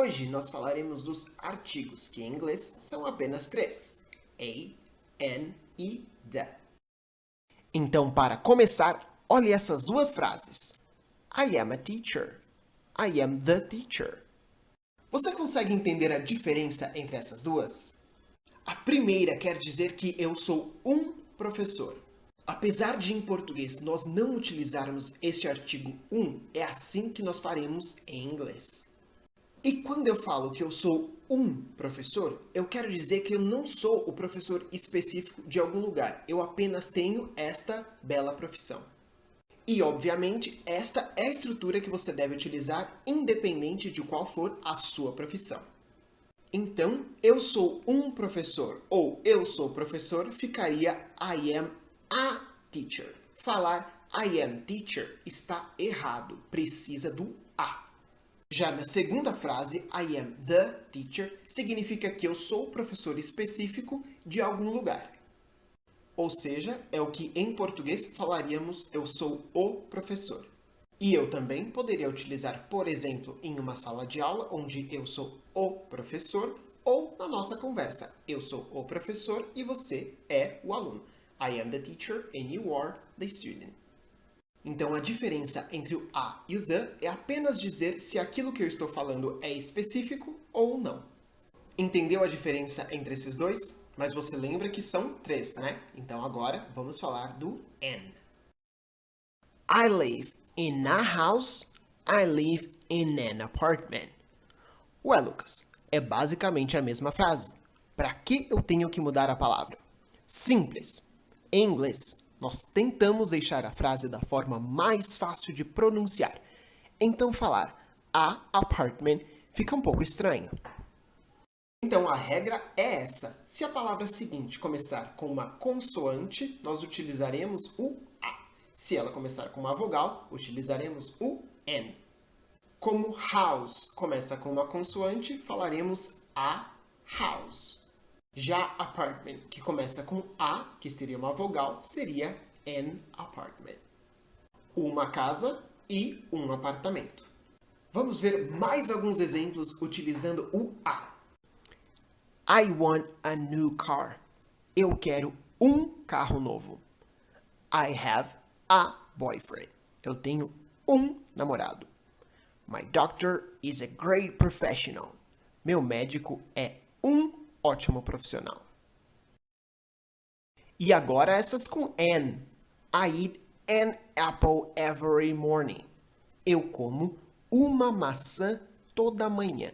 Hoje nós falaremos dos artigos, que em inglês são apenas três: a, an e the. Então, para começar, olhe essas duas frases. I am a teacher. I am the teacher. Você consegue entender a diferença entre essas duas? A primeira quer dizer que eu sou um professor. Apesar de em português nós não utilizarmos este artigo um, é assim que nós faremos em inglês. E quando eu falo que eu sou um professor, eu quero dizer que eu não sou o professor específico de algum lugar. Eu apenas tenho esta bela profissão. E, obviamente, esta é a estrutura que você deve utilizar independente de qual for a sua profissão. Então, eu sou um professor ou eu sou professor ficaria I am a teacher. Falar I am teacher está errado, precisa do a. Já na segunda frase, I am the teacher, significa que eu sou o professor específico de algum lugar. Ou seja, é o que em português falaríamos eu sou o professor. E eu também poderia utilizar, por exemplo, em uma sala de aula onde eu sou o professor, ou na nossa conversa, eu sou o professor e você é o aluno. I am the teacher and you are the student. Então, a diferença entre o a e o the é apenas dizer se aquilo que eu estou falando é específico ou não. Entendeu a diferença entre esses dois? Mas você lembra que são três, né? Então, agora, vamos falar do an. I live in a house. I live in an apartment. Ué, Lucas, é basicamente a mesma frase. Para que eu tenho que mudar a palavra? Simples. Em inglês, nós tentamos deixar a frase da forma mais fácil de pronunciar. Então, falar a apartment fica um pouco estranho. Então, a regra é essa. Se a palavra seguinte começar com uma consoante, nós utilizaremos o a. Se ela começar com uma vogal, utilizaremos o n. Como house começa com uma consoante, falaremos a house. Já apartment, que começa com a, que seria uma vogal, seria an apartment. Uma casa e um apartamento. Vamos ver mais alguns exemplos utilizando o a. I want a new car. Eu quero um carro novo. I have a boyfriend. Eu tenho um namorado. My doctor is a great professional. Meu médico é um ótimo profissional. E agora essas com an. I eat an apple every morning. Eu como uma maçã toda manhã.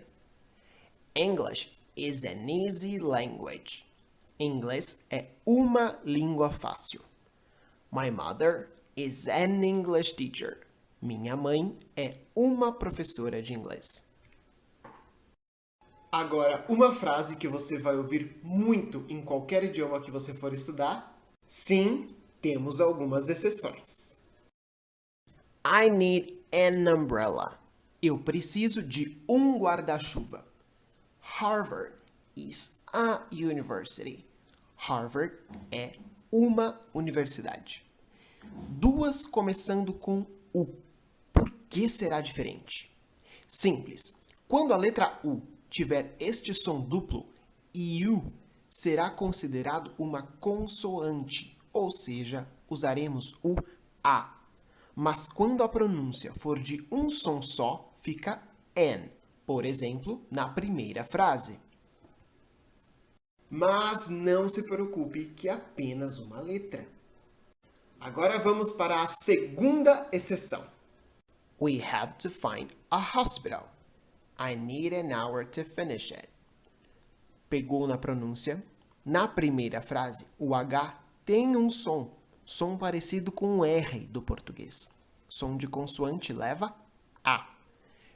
English is an easy language. Inglês é uma língua fácil. My mother is an English teacher. Minha mãe é uma professora de inglês. Agora, uma frase que você vai ouvir muito em qualquer idioma que você for estudar. Sim, temos algumas exceções. I need an umbrella. Eu preciso de um guarda-chuva. Harvard is a university. Harvard é uma universidade. Duas começando com U. Por que será diferente? Simples. Quando a letra U tiver este som duplo, IU será considerado uma consoante, ou seja, usaremos o A. Mas quando a pronúncia for de um som só, fica N. Por exemplo, na primeira frase. Mas não se preocupe que é apenas uma letra. Agora vamos para a segunda exceção. We have to find a hospital. I need an hour to finish it. Pegou na pronúncia? Na primeira frase, o H tem um som parecido com o R do português. Som de consoante leva A.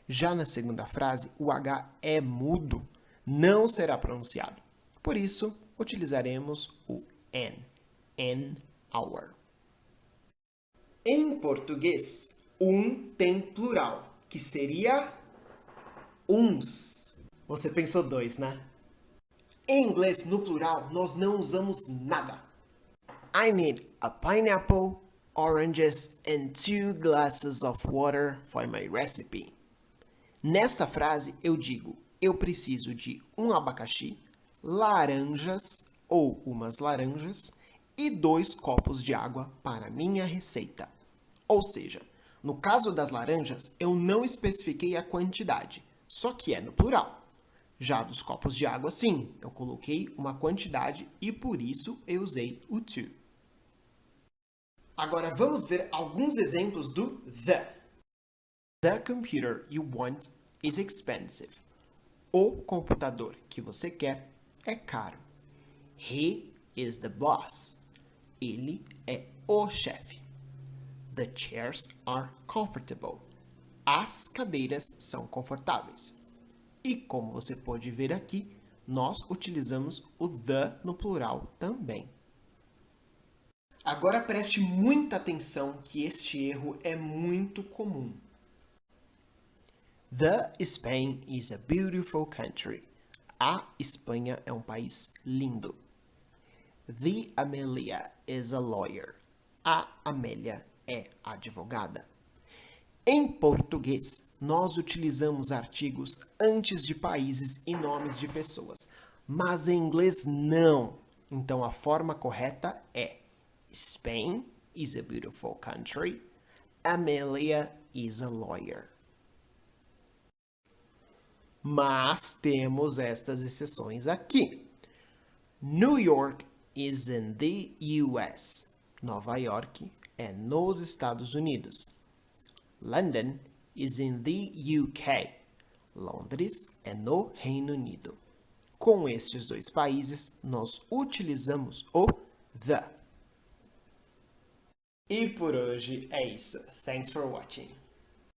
Já na segunda frase, o H é mudo, não será pronunciado. Por isso, utilizaremos o N. An hour. Em português, um tem plural, que seria uns. Você pensou dois, né? Em inglês, no plural, nós não usamos nada. I need a pineapple, oranges and 2 glasses of water for my recipe. Nesta frase, eu digo, eu preciso de um abacaxi, laranjas ou umas laranjas e 2 copos de água para minha receita. Ou seja, no caso das laranjas, eu não especifiquei a quantidade, só que é no plural. Já dos copos de água, sim, eu coloquei uma quantidade e por isso eu usei o to. Agora vamos ver alguns exemplos do the. The computer you want is expensive. O computador que você quer é caro. He is the boss. Ele é o chefe. The chairs are comfortable. As cadeiras são confortáveis. E como você pode ver aqui, nós utilizamos o the no plural também. Agora preste muita atenção que este erro é muito comum. The Spain is a beautiful country. A Espanha é um país lindo. The Amelia is a lawyer. A Amélia é advogada. Em português, nós utilizamos artigos antes de países e nomes de pessoas, mas em inglês não. Então a forma correta é Spain is a beautiful country. Amelia is a lawyer. Mas temos estas exceções aqui. New York is in the US. Nova York é nos Estados Unidos. London is in the UK. Londres é no Reino Unido. Com estes dois países, nós utilizamos o the. E por hoje é isso. Thanks for watching.